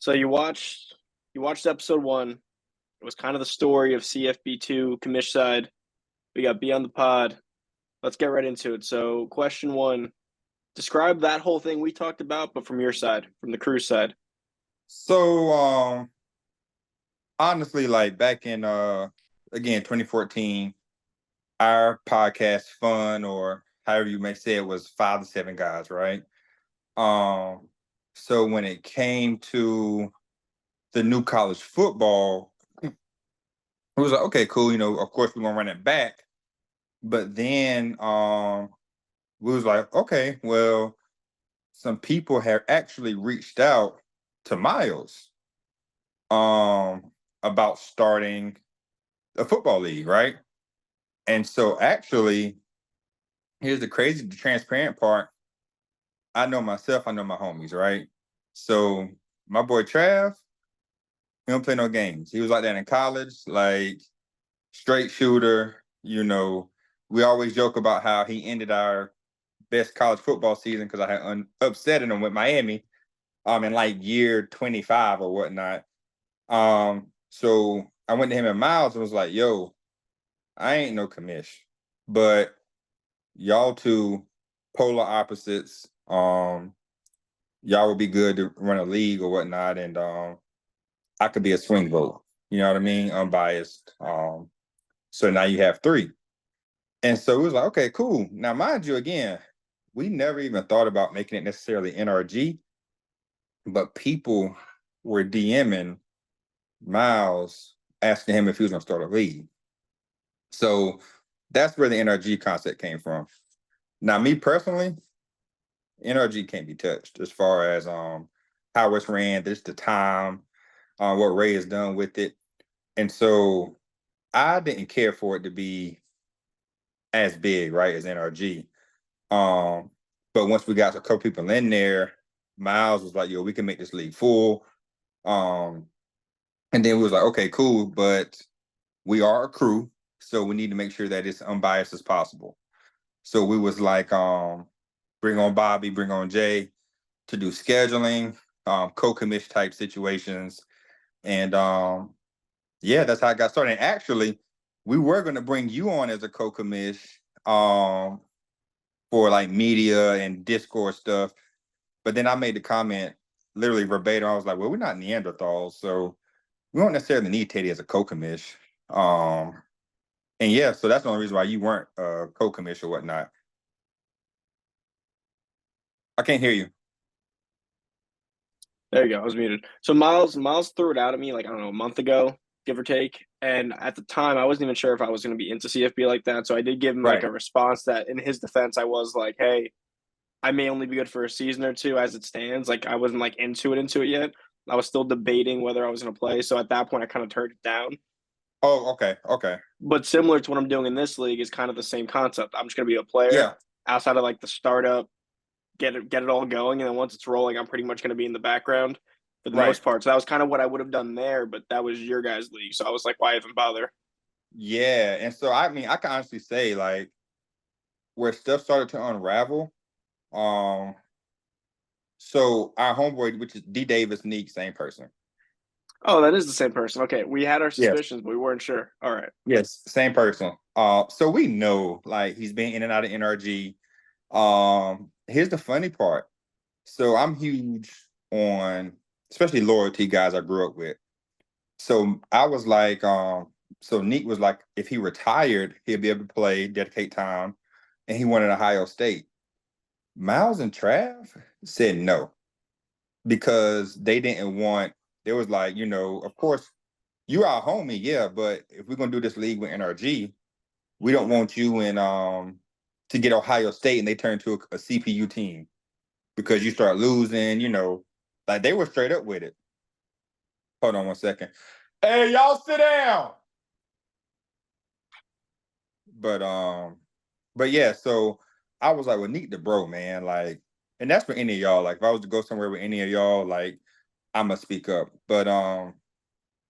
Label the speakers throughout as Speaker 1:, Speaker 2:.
Speaker 1: So you watched episode one. It was kind of the story of CFB2 commish side. We got B on the pod. Let's get right into it. So question one, describe that whole thing we talked about, but from your side, from the crew side.
Speaker 2: So honestly, like back in again 2014, our podcast fun or however you may say it was 5 to 7 guys, right? Um so when it came to the new college football, it was like, okay, cool, of course we're gonna run it back. But then we was like, okay, well, some people have actually reached out to Miles about starting a football league, right? And so actually, here's the transparent part. I know myself, I know my homies, right? So my boy Trav, he don't play no games. He was like that in college, like straight shooter. We always joke about how he ended our best college football season because I had upsetting him with Miami in like year 25 or whatnot. So I went to him and Miles and was like, yo, I ain't no commish, but y'all two polar opposites. Y'all would be good to run a league or whatnot, and I could be a swing vote. You know what I mean? Unbiased. So now you have three, and so it was like, okay, cool. Now, mind you, again, we never even thought about making it necessarily NRG, but people were DMing Miles asking him if he was going to start a league. So that's where the NRG concept came from. Now, me personally, NRG can't be touched as far as how it's ran, this the time, what Ray has done with it. And so I didn't care for it to be as big, right, as NRG. But once we got a couple people in there, Miles was like, yo, we can make this league full. And then we was like, okay, cool, but we are a crew, so we need to make sure that it's unbiased as possible. So we was like, bring on Bobby, bring on Jay to do scheduling, co-commish type situations. And yeah, that's how I got started. And actually, we were going to bring you on as a co-commish for like media and Discord stuff. But then I made the comment literally verbatim. I was like, well, we're not Neanderthals, so we don't necessarily need Teddy as a co-commish. And yeah, so that's the only reason why you weren't co-commish or whatnot. I can't hear you.
Speaker 1: There you go. I was muted. So Miles threw it out at me like I don't know a month ago, give or take. And at the time, I wasn't even sure if I was going to be into CFB like that. So I did give him like
Speaker 2: Right.
Speaker 1: a response that, in his defense, I was like, "Hey, I may only be good for a season or two as it stands. Like I wasn't like into it yet. I was still debating whether I was going to play. So at that point, I kind of turned it down.
Speaker 2: Oh, okay, okay.
Speaker 1: But similar to what I'm doing in this league is kind of the same concept. I'm just going to be a player
Speaker 2: Yeah,
Speaker 1: outside of like the startup, get it all going, and then once it's rolling, I'm pretty much going to be in the background for the
Speaker 2: right.
Speaker 1: most part. So that was kind of what I would have done there, but that was your guys' league. So I was like, why even bother?
Speaker 2: Yeah. And so I mean, I can honestly say like where stuff started to unravel. Um, so our homeboy, which is D Davis Neek, same person.
Speaker 1: Oh, that is the same person. Okay, we had our
Speaker 2: Yes.
Speaker 1: suspicions, but we weren't sure. All right.
Speaker 2: Yes, same person. So we know like he's been in and out of NRG. Here's the funny part. So I'm huge on especially loyalty guys I grew up with. So I was like, so Neek was like, if he retired, he'd be able to play, dedicate time, and he wanted Ohio State. Miles and Trav said no because they didn't want. There was like, of course, you our homie, yeah, but if we're gonna do this league with NRG, we don't want you in to get Ohio State and they turn to a CPU team because you start losing. Like they were straight up with it. Hold on one second. Hey, y'all sit down. But but yeah, so I was like, well, Neek the bro, man. Like, and that's for any of y'all. Like, if I was to go somewhere with any of y'all, like, I'ma speak up. But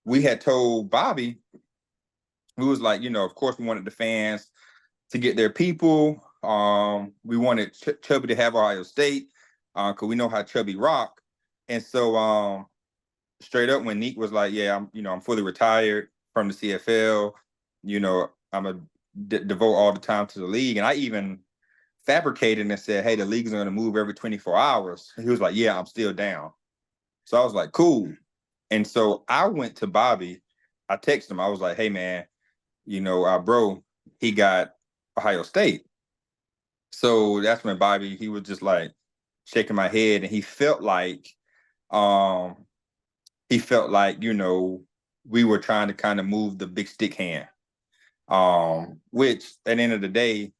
Speaker 2: we had told Bobby, who was like, of course we wanted the fans to get their people. We wanted Chubby to have Ohio State, because we know how Chubby rock. And so straight up when Neek was like, yeah, I'm fully retired from the CFL. I'm gonna devote all the time to the league. And I even fabricated and said, hey, the league's going to move every 24 hours. And he was like, yeah, I'm still down. So I was like, cool. And so I went to Bobby. I texted him. I was like, hey, man, our bro, he got Ohio State. So that's when Bobby, he was just like shaking my head, and he felt like, um, we were trying to kind of move the big stick hand. Which at the end of the day,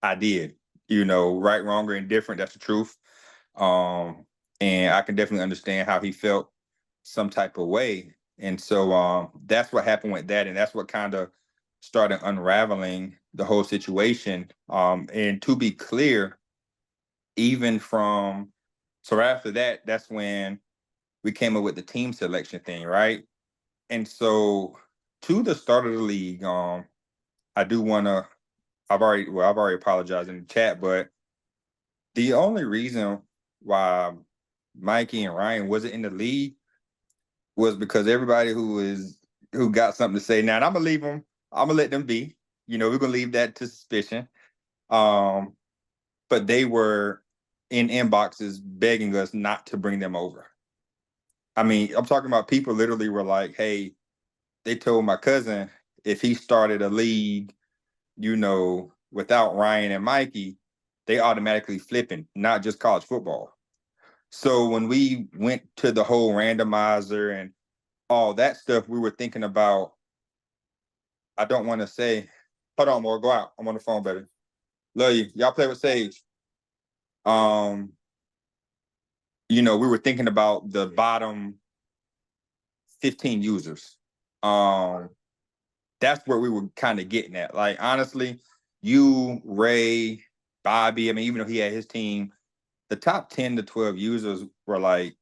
Speaker 2: I did. Right, wrong, or indifferent, that's the truth. And I can definitely understand how he felt some type of way. And so that's what happened with that, and that's what kind of started unraveling the whole situation. And to be clear, even from so after that, that's when we came up with the team selection thing, right? And so to the start of the league, I do want to. I've already apologized in the chat, but the only reason why Mikey and Ryan wasn't in the league was because everybody who got something to say now, and I'm gonna leave them. I'm gonna let them be. We're gonna leave that to suspicion. But they were in inboxes begging us not to bring them over. I mean, I'm talking about people literally were like, "Hey," they told my cousin if he started a league, without Ryan and Mikey, they automatically flipping, not just college football. So when we went to the whole randomizer and all that stuff, we were thinking about, I don't want to say, hold on, more, go out. I'm on the phone, baby. Love you. Y'all play with Sage. We were thinking about the bottom 15 users. That's where we were kind of getting at. Like, honestly, you, Ray, Bobby, I mean, even though he had his team, the top 10 to 12 users were like,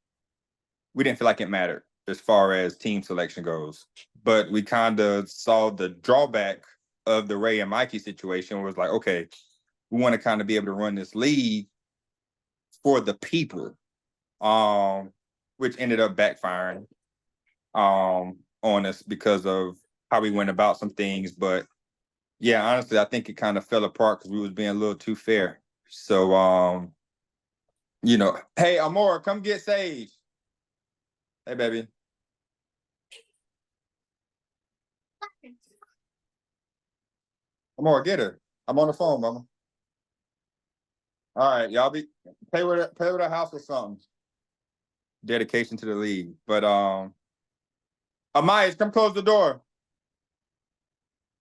Speaker 2: we didn't feel like it mattered as far as team selection goes. But we kind of saw the drawback of the Ray and Mikey situation was like, okay, we want to kind of be able to run this league for the people, which ended up backfiring on us because of how we went about some things. But yeah, honestly, I think it kind of fell apart because we was being a little too fair. So, hey, Amora, come get Sage. Hey, baby. Amora, get her. I'm on the phone, mama. All right, y'all pay with a house or something. Dedication to the league. But Amaya, come close the door.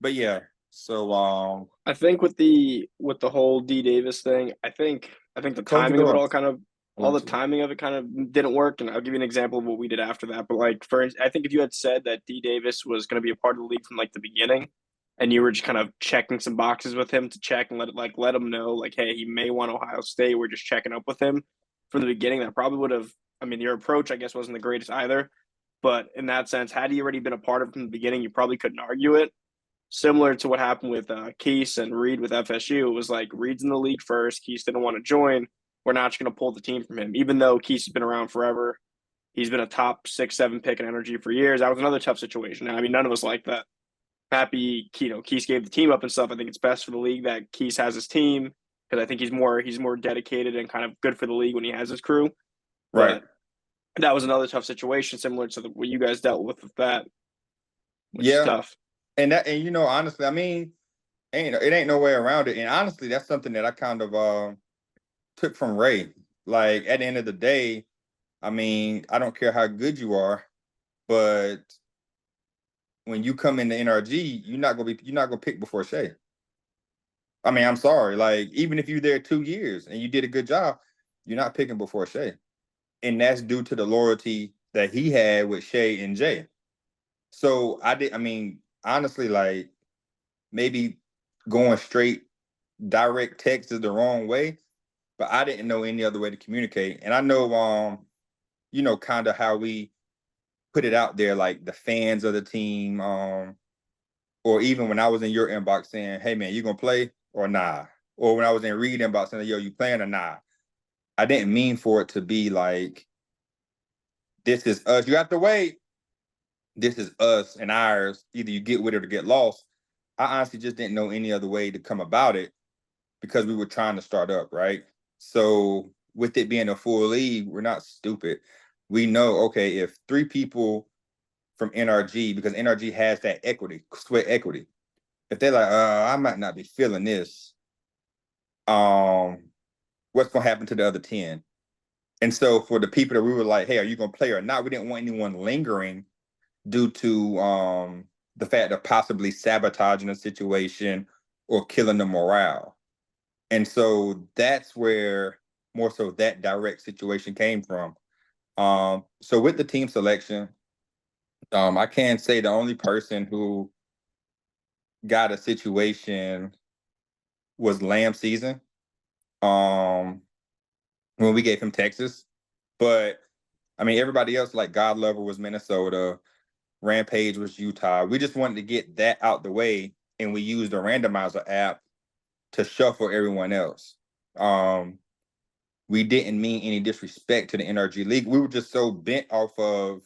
Speaker 2: But yeah, so
Speaker 1: I think with the whole D Davis thing, I think the timing of it all the timing of it kind of didn't work. And I'll give you an example of what we did after that. But like I think if you had said that D Davis was going to be a part of the league from like the beginning, and you were just kind of checking some boxes with him to check and let him know like, hey, he may want Ohio State. We're just checking up with him from the beginning. That probably would have. I mean, your approach, I guess, wasn't the greatest either. But in that sense, had he already been a part of it from the beginning, you probably couldn't argue it. Similar to what happened with Keese and Reed with FSU, it was like Reed's in the league first. Keese didn't want to join. We're not just going to pull the team from him, even though Keese has been around forever. He's been a top 6, 7 pick in energy for years. That was another tough situation. I mean, none of us like that. Happy, Keese gave the team up and stuff. I think it's best for the league that Keese has his team because I think he's more dedicated and kind of good for the league when he has his crew.
Speaker 2: right.
Speaker 1: But that was another tough situation, similar to what you guys dealt with that, which is
Speaker 2: Yeah.
Speaker 1: tough.
Speaker 2: And honestly, I mean, it ain't no way around it. And honestly, that's something that I kind of took from Ray. Like at the end of the day, I mean, I don't care how good you are, but when you come into NRG, you're not gonna pick before Shea. I mean, I'm sorry. Like, even if you're there 2 years and you did a good job, you're not picking before Shea. And that's due to the loyalty that he had with Shea and Jay. So I mean, honestly, like maybe going straight direct text is the wrong way, but I didn't know any other way to communicate. And I know kind of how we put it out there, like the fans of the team, or even when I was in your inbox saying, hey man, you gonna play or nah? Or when I was in Reed inbox saying, yo, you playing or nah? I didn't mean for it to be like this is us. You have to wait. This is us and ours. Either you get with it or get lost. I honestly just didn't know any other way to come about it because we were trying to start up, right? So with it being a full league, we're not stupid. We know, okay, if 3 people from NRG, because NRG has that equity, sweat equity. If they're like, I might not be feeling this, what's gonna happen to the other 10? And so for the people that we were like, hey, are you gonna play or not? We didn't want anyone lingering due to the fact of possibly sabotaging a situation or killing the morale. And so that's where more so that direct situation came from. So with the team selection, I can say the only person who got a situation was Lamb season. When we gave him Texas. But I mean, everybody else, like God Lover was Minnesota, Rampage was Utah. We just wanted to get that out the way, and we used the randomizer app to shuffle everyone else. We didn't mean any disrespect to the NRG League. We were just so bent off of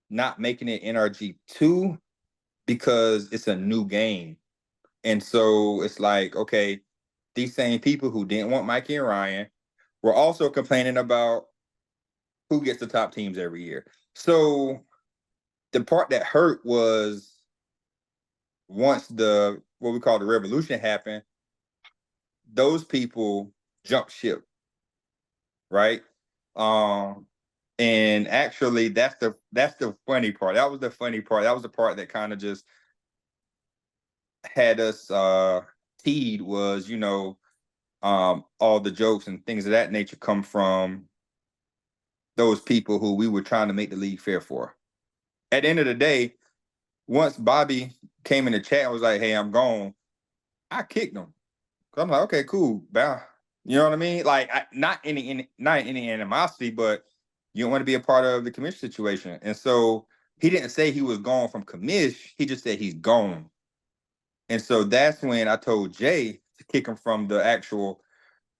Speaker 2: not making it NRG 2 because it's a new game. And so it's like, okay, these same people who didn't want Mikey and Ryan were also complaining about who gets the top teams every year. So the part that hurt was once the what we call the revolution happened, those people jumped ship, right? And actually that's the funny part. That was the funny part. That was the part that kind of just had us teed was, all the jokes and things of that nature come from those people who we were trying to make the league fair for. At the end of the day, once Bobby came in the chat and was like, hey, I'm gone, I kicked him. I'm like, okay, cool. Bow. You know what I mean? Like, not any animosity, but you don't want to be a part of the commish situation. And so he didn't say he was gone from commish. He just said he's gone. And so that's when I told Jay to kick him from the actual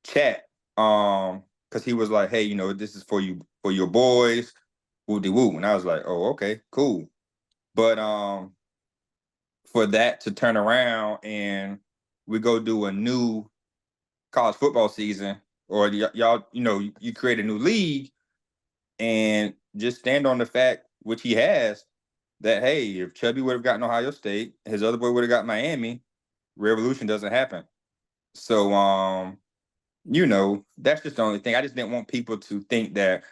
Speaker 2: chat. Because he was like, hey, this is for you, for your boys, woo-de-woo. And I was like, oh, okay, cool. But for that to turn around and we go do a new college football season, or y'all, you create a new league and just stand on the fact, which he has, that, hey, if Chubby would have gotten Ohio State, his other boy would have got Miami, revolution doesn't happen. So, that's just the only thing. I just didn't want people to think that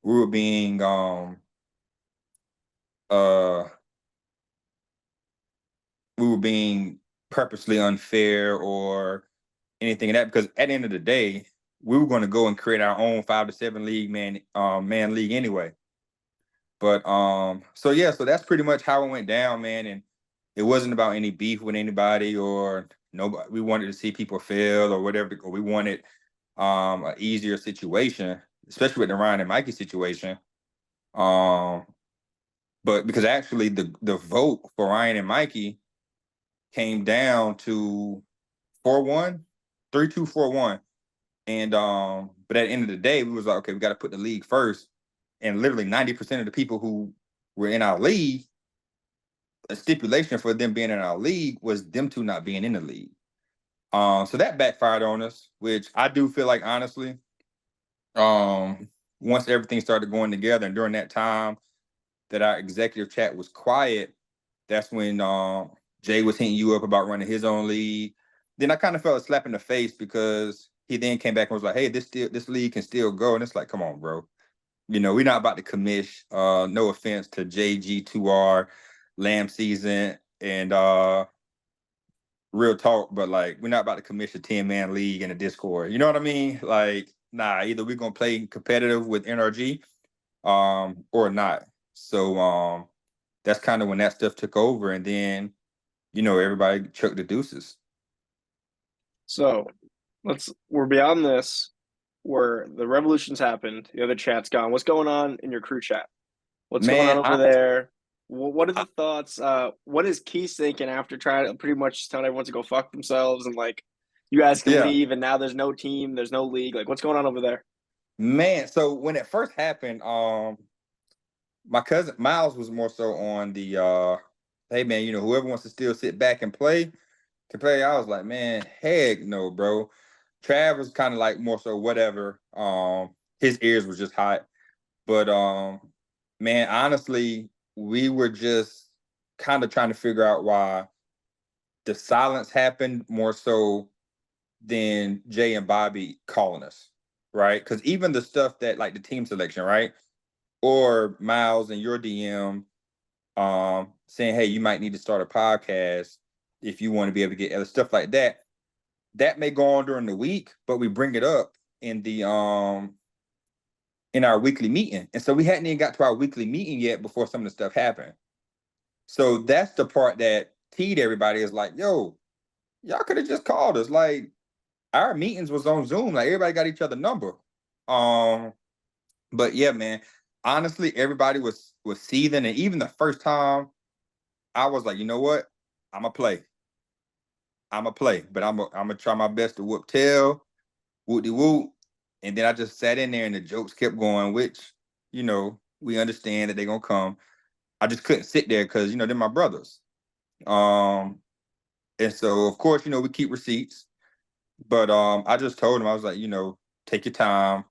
Speaker 2: we were being purposely unfair or anything of that, because at the end of the day, we were going to go and create our own 5 to 7 league man league anyway. But so that's pretty much how it went down, man. And it wasn't about any beef with anybody or nobody. We wanted to see people fail or whatever, or we wanted an easier situation, especially with the Ryan and Mikey situation. But because actually the vote for Ryan and Mikey came down to 4-1, 3-2, 4-1. And but at the end of the day, we was like, okay, we got to put the league first. And literally 90% of the people who were in our league, a stipulation for them being in our league was them two not being in the league. So that backfired on us, which I do feel like, honestly, once everything started going together and during that time that our executive chat was quiet, that's when Jay was hitting you up about running his own league. Then I kind of felt a slap in the face because he then came back and was like, hey, this league can still go. And it's like, come on, bro. We're not about to commish. No offense to JG2R, Lamb season, and real talk, but like we're not about to commish a 10-man league in a Discord. You know what I mean? Like, nah, either we're gonna play competitive with NRG or not. So that's kind of when that stuff took over, and then everybody chucked the deuces.
Speaker 1: So we're beyond this, where the revolutions happened, the other chat's gone. What's going on in your crew chat? What's going on over there? What are the thoughts? What is Keith thinking after trying to pretty much just telling everyone to go fuck themselves and like you guys can leave and now there's no team, there's no league? Like what's going on over there?
Speaker 2: Man, so when it first happened, My cousin Miles was more so on the hey man, whoever wants to still sit back and play can play. I was like, man, heck no, bro. Trav was kind of like more so whatever. His ears was just hot. But man, honestly, we were just kind of trying to figure out why the silence happened more so than Jay and Bobby calling us, right? Because even the stuff that like the team selection, right? Or Miles and your DM saying, hey, you might need to start a podcast if you want to be able to get other stuff like that. That may go on during the week, but we bring it up in the in our weekly meeting. And so we hadn't even got to our weekly meeting yet before some of the stuff happened. So that's the part that teed everybody is like, yo, y'all could have just called us. Like our meetings was on Zoom. Like everybody got each other number. But yeah, man, honestly, everybody was seething. And even the first time I was like, you know what? I'm gonna play. But I'm gonna try my best to whoop tail, whoop de whoop. And then I just sat in there and the jokes kept going, which, we understand that they're gonna come. I just couldn't sit there because, they're my brothers. And so of course, we keep receipts. But I just told him, I was like, take your time.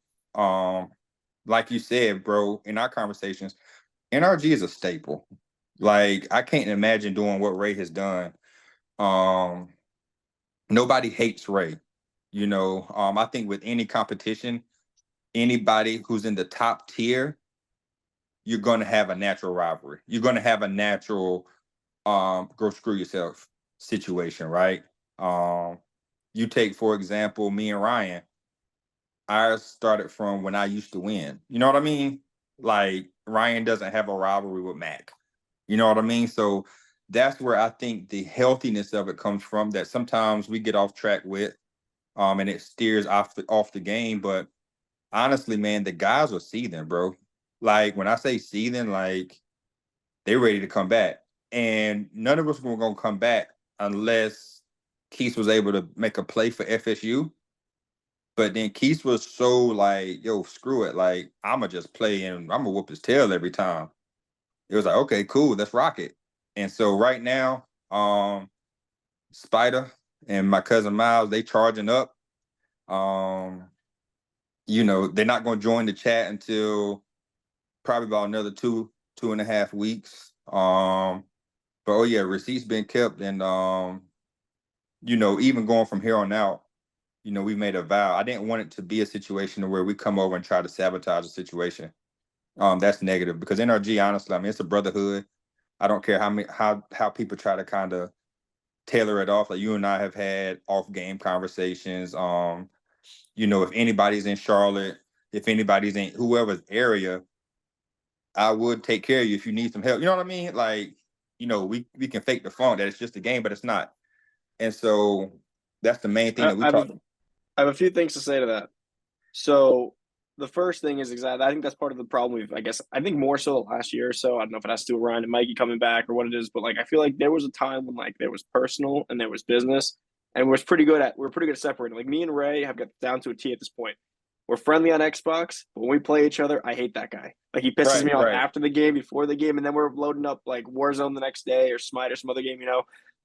Speaker 2: Like you said, bro, in our conversations, NRG is a staple. Like, I can't imagine doing what Ray has done. Nobody hates Ray. I think with any competition, anybody who's in the top tier, you're going to have a natural rivalry. You're going to have a natural go screw yourself situation, right? You take, for example, me and Ryan. Ours started from when I used to win. You know what I mean? Like Ryan doesn't have a rivalry with Mac. You know what I mean? So that's where I think the healthiness of it comes from. That sometimes we get off track with, and it steers off the game. But honestly, man, the guys are seething, bro. Like when I say seething, like they're ready to come back, and none of us were gonna come back unless Keith was able to make a play for FSU. But then Keith was so like, yo, screw it. Like, I'ma just play and I'm gonna whoop his tail every time. It was like, okay, cool, let's rock it. And so right now, Spider and my cousin Miles, they charging up. Um, they're not gonna join the chat until probably about another 2.5 weeks. But oh yeah, receipts been kept and even going from here on out, we made a vow. I didn't want it to be a situation where we come over and try to sabotage the situation. That's negative because NRG, honestly, I mean, it's a brotherhood. I don't care how people try to kind of tailor it off. Like you and I have had off game conversations. If anybody's in Charlotte, if anybody's in whoever's area, I would take care of you if you need some help. You know what I mean? Like, we can fake the funk that it's just a game, but it's not. And so that's the main thing that we talk.
Speaker 1: I have a few things to say to that. So the first thing is exactly. I think that's part of the problem. I think more so the last year or so. I don't know if it has to do with Ryan and Mikey coming back or what it is, but like I feel like there was a time when like there was personal and there was business, and we're pretty good at separating. Like me and Ray have got down to a T at this point. We're friendly on Xbox, but when we play each other, I hate that guy. Like he pisses me off after the game, before the game, and then we're loading up like Warzone the next day or Smite or some other game,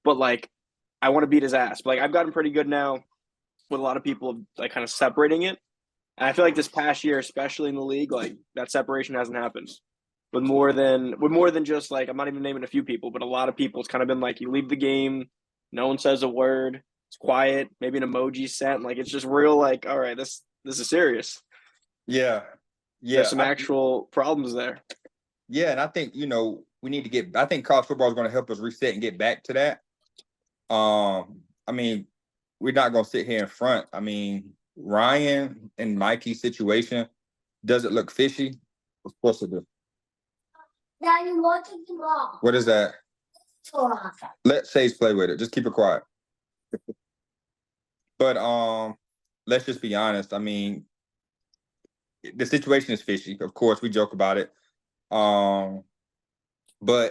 Speaker 1: But like I want to beat his ass. But like I've gotten pretty good now with a lot of people like kind of separating it. And I feel like this past year, especially in the league, like that separation hasn't happened. With more than just like I'm not even naming a few people, but a lot of people, it's kind of been like you leave the game, no one says a word, it's quiet, maybe an emoji sent, like it's just real. Like, all right, this is serious.
Speaker 2: Yeah,
Speaker 1: There's some actual problems there.
Speaker 2: Yeah, and I think we need to get. I think college football is going to help us reset and get back to that. I mean, we're not going to sit here in front. I mean, Ryan and Mikey's situation, does it look fishy? Of course it does. Daddy, what is wrong? What is that? Let Chase play with it. Just keep it quiet. But let's just be honest. I mean, the situation is fishy. Of course, we joke about it. But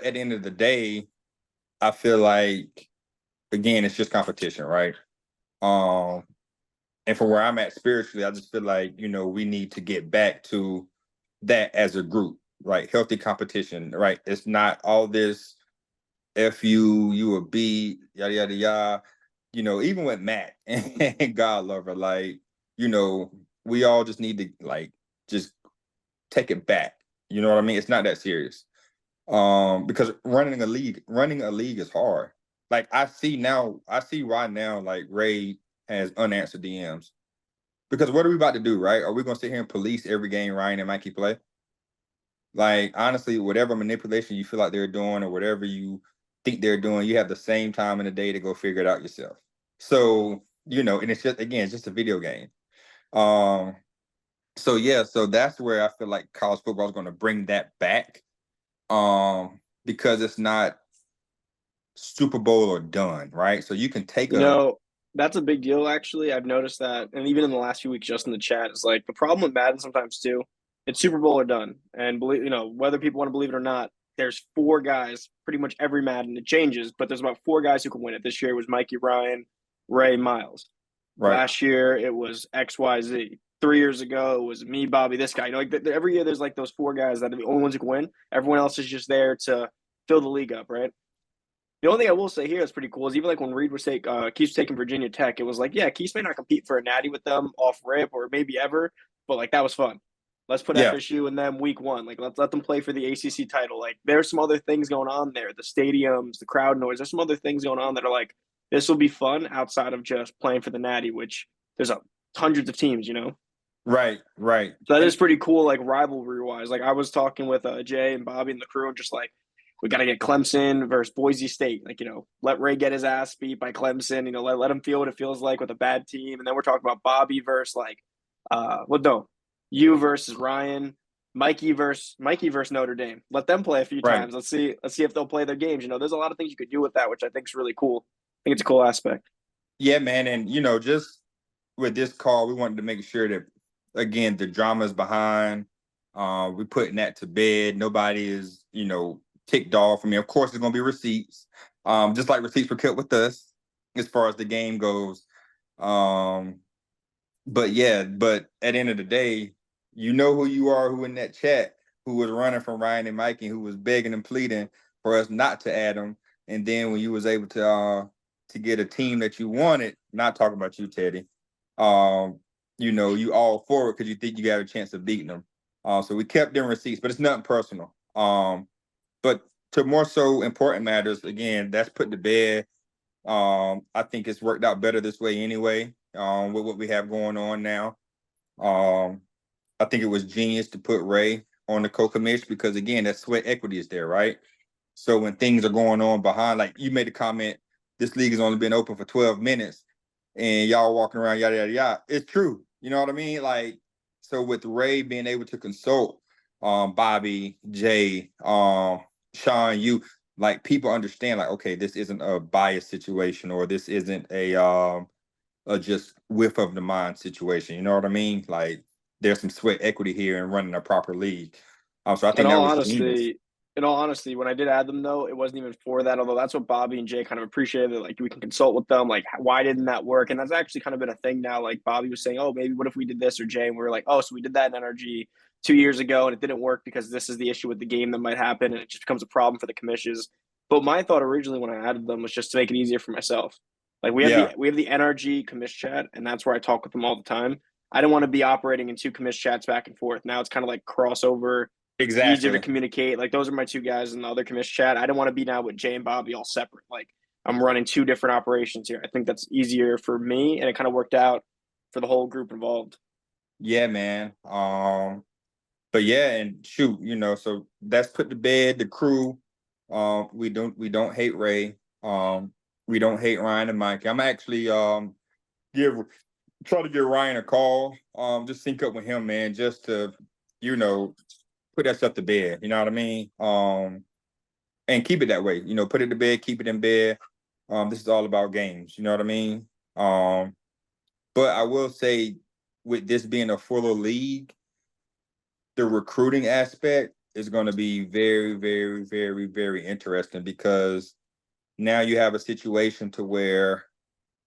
Speaker 2: at the end of the day, I feel like again, it's just competition, right? And from where I'm at spiritually, I just feel like, we need to get back to that as a group. like healthy competition, right? It's not all this F you a B, yada yada yada. Even with Matt and God Lover, like, we all just need to like just take it back. You know what I mean? It's not that serious. Because running a league is hard. Like I see why now, like Ray has unanswered DMs. Because what are we about to do, right? Are we gonna sit here and police every game Ryan and Mikey play? Like, honestly, whatever manipulation you feel like they're doing or whatever you think they're doing, you have the same time in the day to go figure it out yourself. So, and it's just, again, it's just a video game. Um, so yeah, so that's where I feel like college football is going to bring that back. Because it's not Super Bowl or done, right? So you can take
Speaker 1: You know, that's a big deal, actually. I've noticed that. And even in the last few weeks, just in the chat, is like the problem with Madden sometimes, too. It's Super Bowl or done. And believe, whether people want to believe it or not, there's four guys, pretty much every Madden. It changes, but there's about four guys who can win it. This year it was Mikey Ryan, Ray, Miles.
Speaker 2: right,
Speaker 1: Last year it was XYZ. 3 years ago it was me, Bobby, this guy. Every year there's like those four guys that are the only ones who can win. Everyone else is just there to fill the league up, right? The only thing I will say here is pretty cool is even like when Reed was Keith was taking Virginia Tech, it was like, yeah, Keith may not compete for a natty with them off rip or maybe ever, but like that was fun. Let's put
Speaker 2: yeah,
Speaker 1: FSU in them week one. Like let's let them play for the ACC title. Like there's some other things going on there. The stadiums, the crowd noise. There's some other things going on that are like this will be fun outside of just playing for the natty, which there's hundreds of teams.
Speaker 2: right, right.
Speaker 1: So that
Speaker 2: And
Speaker 1: is pretty cool, like rivalry wise. Like I was talking with Jay and Bobby and the crew, and just like we got to get Clemson versus Boise State. Like let Ray get his ass beat by Clemson. Let him feel what it feels like with a bad team. And then we're talking about Bobby versus like, well, no, you versus Ryan, Mikey versus Notre Dame. Let them play a few
Speaker 2: right.
Speaker 1: times. Let's see if they'll play their games. There's a lot of things you could do with that, which I think is really cool. I think it's a cool aspect.
Speaker 2: Yeah, man. And just with this call, we wanted to make sure that, again, the drama's behind. We're putting that to bed. Nobody is, ticked off. I mean, of course, there's gonna be receipts. Just like receipts were kept with us as far as the game goes. Um, but yeah, but at the end of the day, you know who you are, who in that chat, who was running from Ryan and Mikey, who was begging and pleading for us not to add them. And then when you was able to get a team that you wanted, not talking about you, Teddy, you all for it because you think you got a chance of beating them. So we kept them receipts, but it's nothing personal. But to more so important matters, again, that's put to bed. I think it's worked out better this way anyway, with what we have going on now. Um, I think it was genius to put Ray on the co-commish because, again, that sweat equity is there, right? So when things are going on behind, like you made a comment, this league has only been open for 12 minutes and y'all walking around, yada, yada, yada. It's true. You know what I mean? Like, so with Ray being able to consult Bobby, Jay, Sean, you, like, people understand, like, okay, this isn't a bias situation or this isn't a just whiff of the mind situation. You know what I mean? Like, there's some sweat equity here in running a proper league. So I
Speaker 1: In
Speaker 2: think that
Speaker 1: all
Speaker 2: was genius.
Speaker 1: honesty, in all honesty, when I did add them though, it wasn't even for that. Although that's what Bobby and Jay kind of appreciated. That, like we can consult with them. Like why didn't that work? And that's actually kind of been a thing now. Like Bobby was saying, oh maybe what if we did this or Jay, and we were like, oh so we did that in NRG 2 years ago and it didn't work because this is the issue with the game that might happen and it just becomes a problem for the commissions. But my thought originally when I added them was just to make it easier for myself. Like
Speaker 2: Yeah,
Speaker 1: we have the NRG commish chat and that's where I talk with them all the time. I don't want to be operating in two commish chats back and forth. Now it's kind of like crossover easier to
Speaker 2: exactly.
Speaker 1: communicate. Like those are my two guys in the other commish chat. I don't want to be now with Jay and Bobby all separate. Like I'm running two different operations here. I think that's easier for me, and it kind of worked out for the whole group involved.
Speaker 2: Yeah, man. But yeah, and shoot, so that's put to bed. The crew, we don't hate Ray. We don't hate Ryan and Mike. I'm actually give try to give Ryan a call. Just sync up with him, man, just to, you know, put that stuff to bed. You know what I mean? And keep it that way. Put it to bed, keep it in bed. This is all about games. You know what I mean? Um, but I will say, with this being a fuller league, the recruiting aspect is going to be very, very, very, very interesting because now you have a situation to where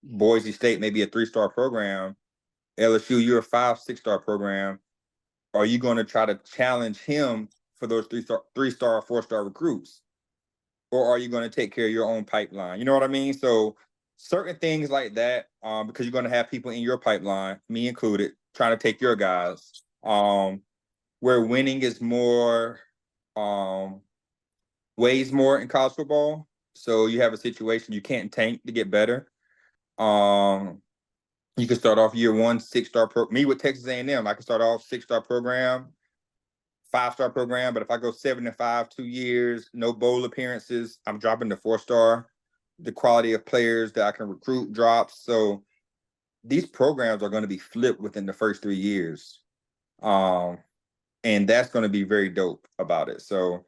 Speaker 2: Boise State may be a 3-star program, LSU, you're a 5, 6-star program. Are you going to try to challenge him for those three-star, four-star recruits? Or are you going to take care of your own pipeline? You know what I mean? So certain things like that, because you're going to have people in your pipeline, me included, trying to take your guys. Where winning is more, weighs more in college football. So you have a situation you can't tank to get better. You can start off year one, 6-star me with Texas A&M. I can start off 6-star program, 5-star program, but if I go 7-5, 2 years, no bowl appearances, I'm dropping to 4-star. The quality of players that I can recruit drops. So these programs are going to be flipped within the first 3 years. And that's going to be very dope about it. So,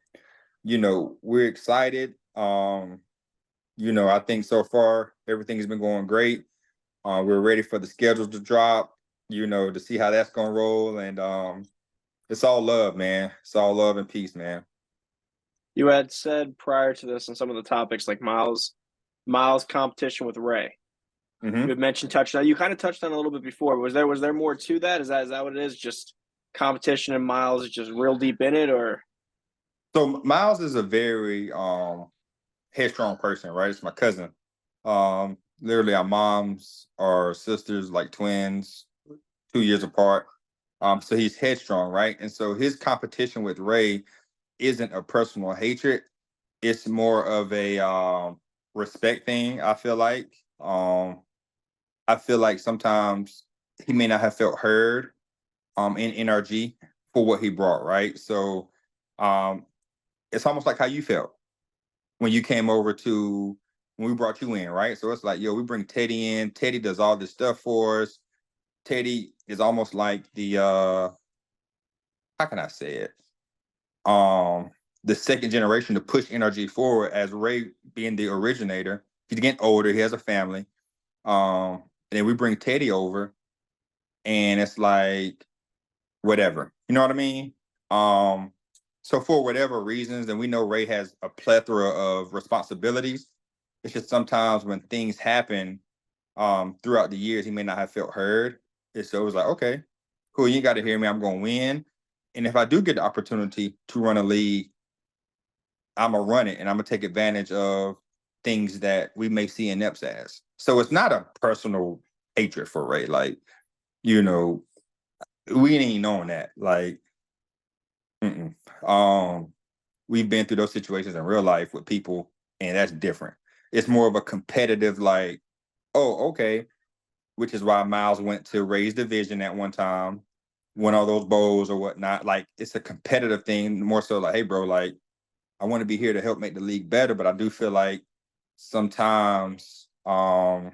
Speaker 2: we're excited. I think so far everything has been going great. We're ready for the schedules to drop, to see how that's going to roll. And it's all love, man. It's all love and peace, man.
Speaker 1: You had said prior to this on some of the topics like Miles competition with Ray.
Speaker 2: Mm-hmm.
Speaker 1: You had mentioned touchdown. You kind of touched on it a little bit before. Was there more to that? Is that what it is? Just competition and Miles is just real deep in it, or?
Speaker 2: So Miles is a very headstrong person, right? It's my cousin. Literally our moms are sisters, like twins, 2 years apart. So he's headstrong, right? And so his competition with Ray isn't a personal hatred. It's more of a respect thing, I feel like. I feel like sometimes he may not have felt heard in NRG for what he brought, right? So it's almost like how you felt when you came over to when we brought you in, right? So it's like, yo, we bring Teddy in. Teddy does all this stuff for us. Teddy is almost like the how can I say it? The second generation to push NRG forward as Ray being the originator. He's getting older, he has a family. And then we bring Teddy over and it's like whatever. You know what I mean? So for whatever reasons, and we know Ray has a plethora of responsibilities. It's just sometimes when things happen throughout the years, he may not have felt heard. And so it was like, okay, cool, you got to hear me. I'm going to win. And if I do get the opportunity to run a league, I'm going to run it and I'm going to take advantage of things that we may see inept as. So it's not a personal hatred for Ray. Like, we ain't knowing that. Like, we've been through those situations in real life with people, and that's different. It's more of a competitive, like, oh, okay, which is why Miles went to Ray's division at one time, won all those bowls or whatnot. Like, it's a competitive thing, more so like, hey, bro, like, I want to be here to help make the league better, but I do feel like sometimes I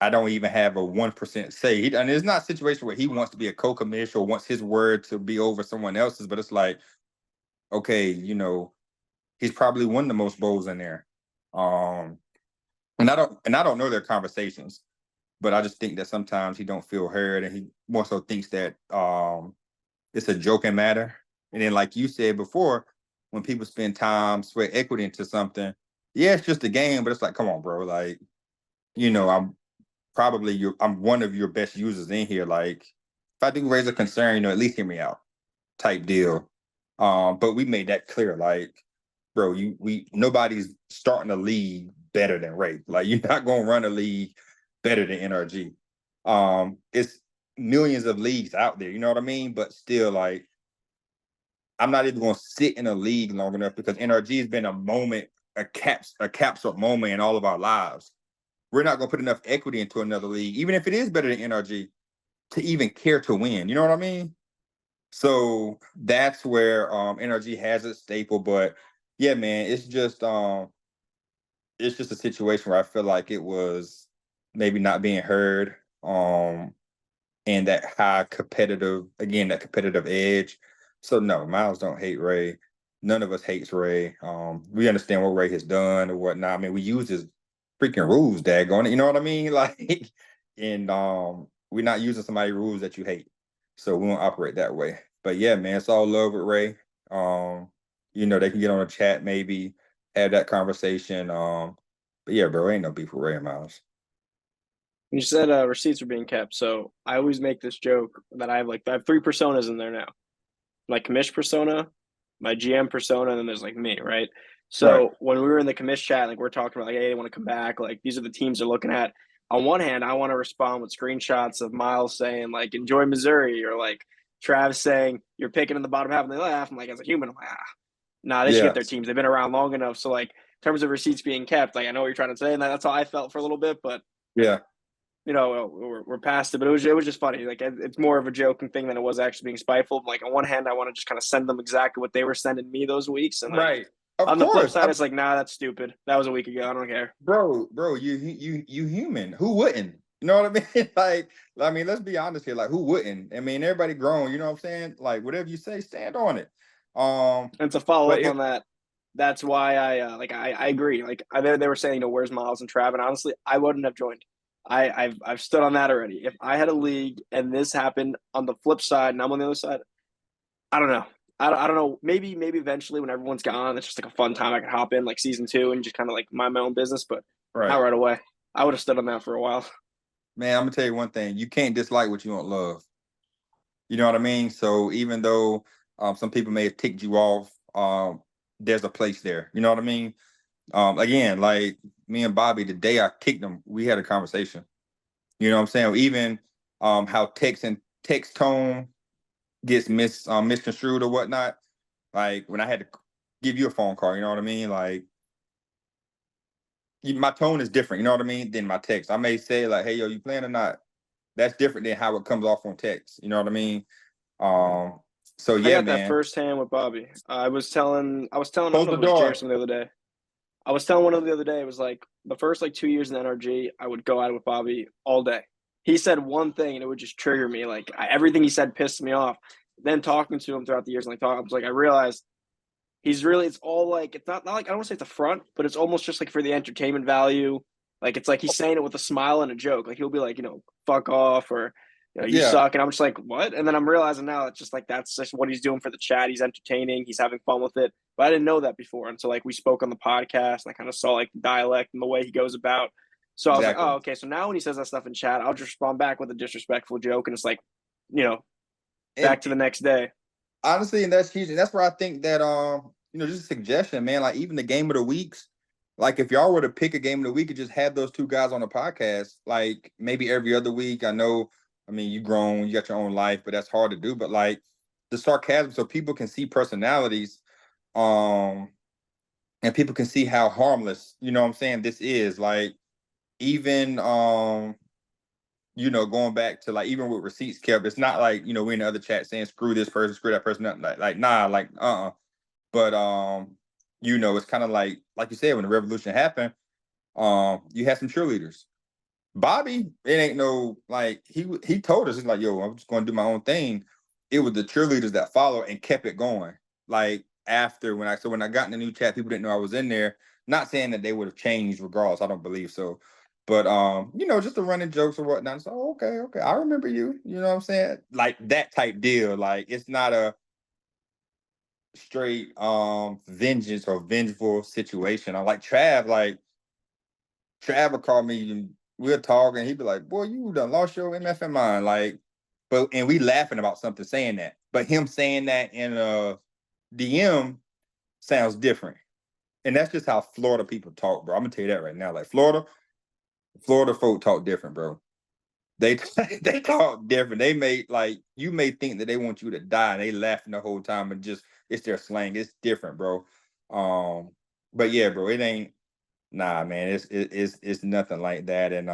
Speaker 2: don't even have a 1% say. And it's not a situation where he wants to be a co-commish or wants his word to be over someone else's, but it's like, okay, he's probably won the most bowls in there. And I don't know their conversations, but I just think that sometimes he don't feel heard and he more so thinks that it's a joking matter. And then like you said before, when people spend time, sweat equity into something, yeah, it's just a game, but it's like, come on, bro. Like, I'm one of your best users in here. Like, if I do raise a concern, at least hear me out type deal. But we made that clear, like, bro, nobody's starting a league better than Ray. Like, you're not gonna run a league better than NRG. It's millions of leagues out there, you know what I mean? But still, like, I'm not even gonna sit in a league long enough because NRG has been a capsule moment in all of our lives. We're not gonna put enough equity into another league, even if it is better than NRG, to even care to win. You know what I mean? So that's where NRG has its staple. But yeah, man, it's just a situation where I feel like it was maybe not being heard. And that competitive edge. So no, Miles don't hate Ray. None of us hates Ray. We understand what Ray has done or whatnot. I mean, we use his freaking rules, daggone it. You know what I mean? Like, and we're not using somebody's rules that you hate. So we won't operate that way. But yeah, man, it's all love with Ray. They can get on a chat, maybe have that conversation. But yeah, bro, ain't no beef with Ray and Miles.
Speaker 1: You said receipts are being kept, so I always make this joke that I have 3 personas in there now. My commish persona, my GM persona, and then there's like me, right?
Speaker 2: Right.
Speaker 1: So when we were in the commish chat, like we're talking about like, hey, they want to come back. Like these are the teams they're looking at. On one hand, I want to respond with screenshots of Miles saying like enjoy Missouri, or like Trav saying you're picking in the bottom half, and they laugh. I'm like, as a human, I'm like, nah, they should get
Speaker 2: Yeah.
Speaker 1: their teams. They've been around long enough. So like in terms of receipts being kept, like I know what you're trying to say, and that's how I felt for a little bit, but
Speaker 2: Yeah.
Speaker 1: we're past it. But it was just funny. Like it's more of a joking thing than it was actually being spiteful. Like on one hand, I want to just kind of send them exactly what they were sending me those weeks, and then
Speaker 2: Right. Of
Speaker 1: on the flip
Speaker 2: course.
Speaker 1: side, it's like, nah, that's stupid. That was a week ago. I don't care.
Speaker 2: Bro, you human. Who wouldn't? You know what I mean? Like, I mean, let's be honest here. Like, who wouldn't? I mean, everybody grown. You know what I'm saying? Like, whatever you say, stand on it.
Speaker 1: And to follow
Speaker 2: But
Speaker 1: up
Speaker 2: it,
Speaker 1: on that, that's why I agree. Like they were saying, where's Miles and Trav? And honestly, I wouldn't have joined. I've stood on that already. If I had a league and this happened on the flip side and I'm on the other side, I don't know. I don't know. Maybe eventually when everyone's gone, it's just like a fun time. I could hop in like season 2 and just kind of like mind my own business, but not
Speaker 2: right,
Speaker 1: right away. I would have stood on that for a while.
Speaker 2: man. I'm gonna tell you one thing. You can't dislike what you don't love. You know what I mean? So even though some people may have ticked you off, there's a place there. You know what I mean? Again, like me and Bobby, the day I kicked him, we had a conversation. You know what I'm saying? Even how text tone gets misconstrued or whatnot. Like when I had to give you a phone call, you know what I mean? Like my tone is different, you know what I mean, than my text. I may say like, "Hey, yo, you playing or not?" That's different than how it comes off on text. You know what I mean? Um, so
Speaker 1: I
Speaker 2: yeah,
Speaker 1: got that
Speaker 2: man.
Speaker 1: firsthand with Bobby. I don't
Speaker 2: Close
Speaker 1: know
Speaker 2: the
Speaker 1: if it was
Speaker 2: door.
Speaker 1: Jason the other day. I was telling one of the other day, it was like the first like 2 years in NRG, I would go out with Bobby all day. He said one thing and it would just trigger me. Like everything he said pissed me off. Then talking to him throughout the years, and like I was like, I realized he's really, it's all like, it's not like, I don't want to say it's a front, but it's almost just like for the entertainment value. Like it's like he's saying it with a smile and a joke. Like he'll be like, fuck off, or you
Speaker 2: Yeah.
Speaker 1: suck. And I'm just like, what? And then I'm realizing now it's just like that's just what he's doing for the chat. He's entertaining, he's having fun with it. But I didn't know that before until like we spoke on the podcast and I kind of saw like the dialect and the way he goes about. So I was like,
Speaker 2: Exactly.
Speaker 1: oh, okay. So now when he says that stuff in chat, I'll just respond back with a disrespectful joke, and it's like, you know,
Speaker 2: And
Speaker 1: back to the next day.
Speaker 2: honestly, and that's huge. And that's where I think that just a suggestion, man. Like even the game of the weeks, like if y'all were to pick a game of the week and just have those two guys on the podcast, like maybe every other week. I know, I mean, you grown, you got your own life, but that's hard to do. But like the sarcasm, so people can see personalities, um, and people can see how harmless, you know what I'm saying, this is. Like even going back to like even with receipts kept, it's not like, we're in the other chat saying screw this person, screw that person, nothing like nah, like But it's kind of like you said, when the revolution happened, you had some cheerleaders. Bobby, it ain't no like he told us, he's like, yo, I'm just gonna do my own thing. It was the cheerleaders that followed and kept it going. Like after when I got in the new chat, people didn't know I was in there. Not saying that they would have changed regardless. I don't believe so. But just the running jokes or whatnot. So okay, I remember you. You know what I'm saying? Like that type deal. Like it's not a straight vengeance or vengeful situation. I like Trav would call me and we'll talk and he'd be like, boy, you done lost your MFM mind. Like, and we laughing about something saying that. But him saying that in a DM sounds different. And that's just how Florida people talk, bro. I'm gonna tell you that right now. Like Florida folk talk different, bro. They they talk different. They may like you may think that they want you to die and they laughing the whole time and just it's their slang. It's different, bro. But yeah, bro, it ain't nah, man. It's nothing like that. And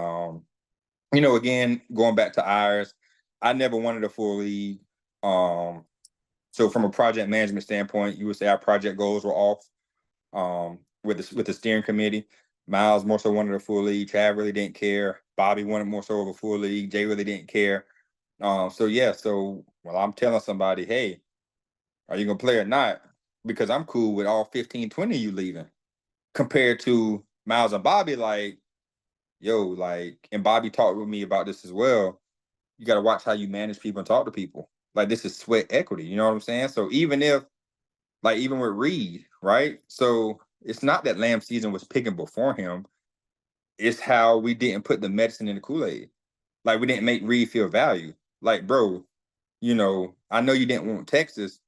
Speaker 2: again, going back to ours, I never wanted a full league. So from a project management standpoint, you would say our project goals were off. With the steering committee. Miles more so wanted a full league. Chad really didn't care. Bobby wanted more so of a full league. Jay really didn't care. I'm telling somebody, hey, are you gonna play or not? Because I'm cool with all 15, 20 of you leaving. Compared to Miles and Bobby, like, yo, like, and Bobby talked with me about this as well. You gotta watch how you manage people and talk to people. Like this is sweat equity, you know what I'm saying? So even with Reed, right? So it's not that Lamb season was picking before him. It's how we didn't put the medicine in the Kool-Aid. Like we didn't make Reed feel value. Like, bro, I know you didn't want Texas,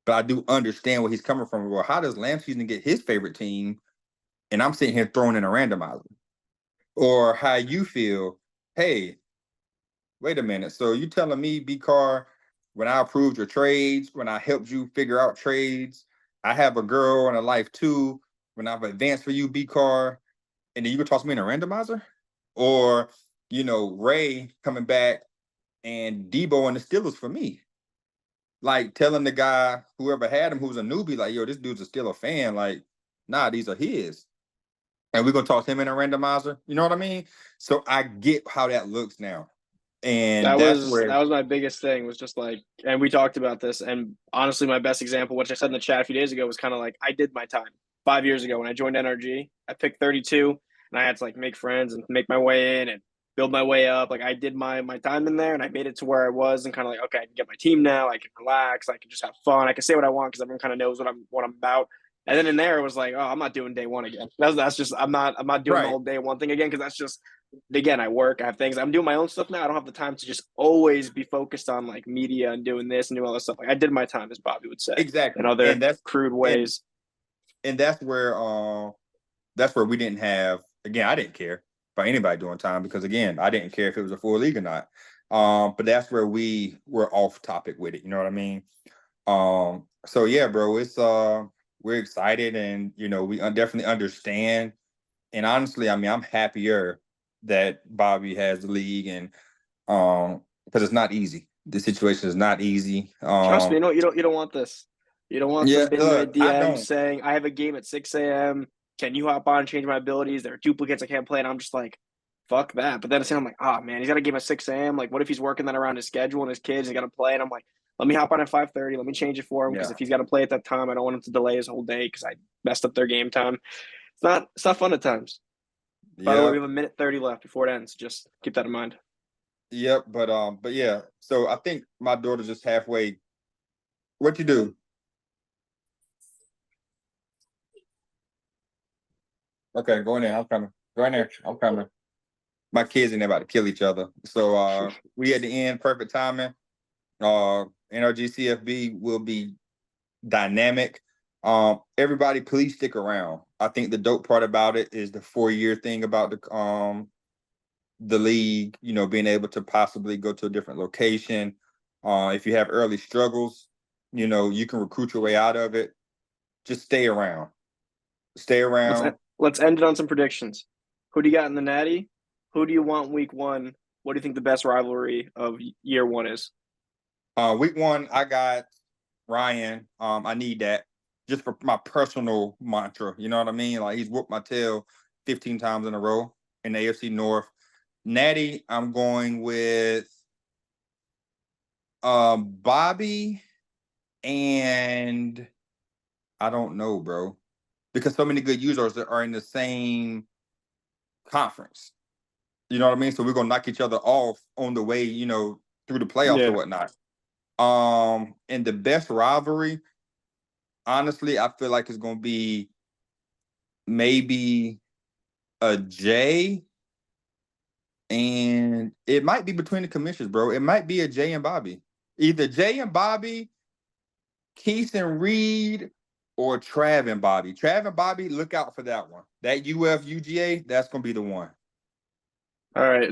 Speaker 2: but I do understand where he's coming from. Well, how does lamb season get his favorite team, and I'm sitting here throwing in a randomizer? Or how you feel, hey, wait a minute. So you telling me, Bcarr, when I approved your trades, when I helped you figure out trades, I have a girl and a life too. When I've advanced for you, Bcarr, and then you could toss me in a randomizer? Or, Ray coming back and Debo and the Steelers for me. Like telling the guy, whoever had him, who's a newbie, like, yo, this dude's a still a fan. Like, nah, these are his. And we're gonna toss him in a randomizer. You know what I mean? So I get how that looks now. And
Speaker 1: That
Speaker 2: that's
Speaker 1: was
Speaker 2: where
Speaker 1: that was my biggest thing, was just like, and we talked about this, and honestly my best example, which I said in the chat a few days ago, was kind of like, I did my time 5 years ago when I joined NRG. I picked 32 and I had to like make friends and make my way in and build my way up. Like I did my time in there and I made it to where I was, and kind of like, okay, I can get my team now, I can relax, I can just have fun, I can say what I want because everyone kind of knows what I'm about. And then in there it was like, oh, I'm not doing day one again. That's just I'm not doing the
Speaker 2: right.
Speaker 1: whole day one thing again, because that's just, again, I work, I have things, I'm doing my own stuff now. I don't have the time to just always be focused on like media and doing this and doing all this stuff. Like I did my time, as Bobby would say, in
Speaker 2: Exactly.
Speaker 1: other
Speaker 2: And that's
Speaker 1: crude
Speaker 2: and
Speaker 1: ways.
Speaker 2: and that's where we didn't have, again, I didn't care about anybody doing time because again, I didn't care if it was a full league or not. But that's where we were off topic with it, you know what I mean? So yeah, bro, it's we're excited, and we definitely understand. And honestly, I mean, I'm happier that Bobby has the league, and because it's not easy. The situation is not easy.
Speaker 1: Trust me, you don't want this. You don't want
Speaker 2: Yeah,
Speaker 1: them in my
Speaker 2: look, I
Speaker 1: DMs
Speaker 2: don't.
Speaker 1: saying I have a game at 6 a.m. Can you hop on and change my abilities? There are duplicates I can't play, and I'm just like, fuck that. But then at the same time, I'm like, oh man, he's got a game at 6 a.m. Like, what if he's working that around his schedule and his kids? He's got to play, and I'm like, let me hop on at 5:30. Let me change it for him, because
Speaker 2: Yeah,
Speaker 1: if he's got to play at that time, I don't want him to delay his whole day because I messed up their game time. It's not fun at times. By the way, we
Speaker 2: yep,
Speaker 1: have a minute 30 left before it ends. Just keep that in mind.
Speaker 2: yep. But yeah. So I think my daughter's just halfway. What you do? Okay, go in there. I'm coming. Go in there. I'm coming. My kids ain't about to kill each other. So we at the end, perfect timing. NRG CFB will be dynamic. Everybody, please stick around. I think the dope part about it is the 4-year thing about the league. Being able to possibly go to a different location. If you have early struggles, you can recruit your way out of it. Just stay around. Stay
Speaker 1: Let's
Speaker 2: around.
Speaker 1: let's end it on some predictions. Who do you got in the Natty? Who do you want week one? What do you think the best rivalry of year one is?
Speaker 2: Week 1, I got Ryan. I need that just for my personal mantra. You know what I mean? Like he's whooped my tail 15 times in a row in the AFC North. Natty, I'm going with Bobby, and I don't know, bro, because so many good users are in the same conference. You know what I mean? So we're gonna knock each other off on the way, through the playoffs or
Speaker 1: Yeah.
Speaker 2: whatnot. And the best rivalry, honestly, I feel like it's gonna be maybe a J, and it might be between the commissioners, bro. It might be a Jay and Bobby. Either Jay and Bobby, Keith and Reed, or Trav and Bobby. Trav and Bobby, look out for that one. That UGA, that's gonna be the one.
Speaker 1: All right.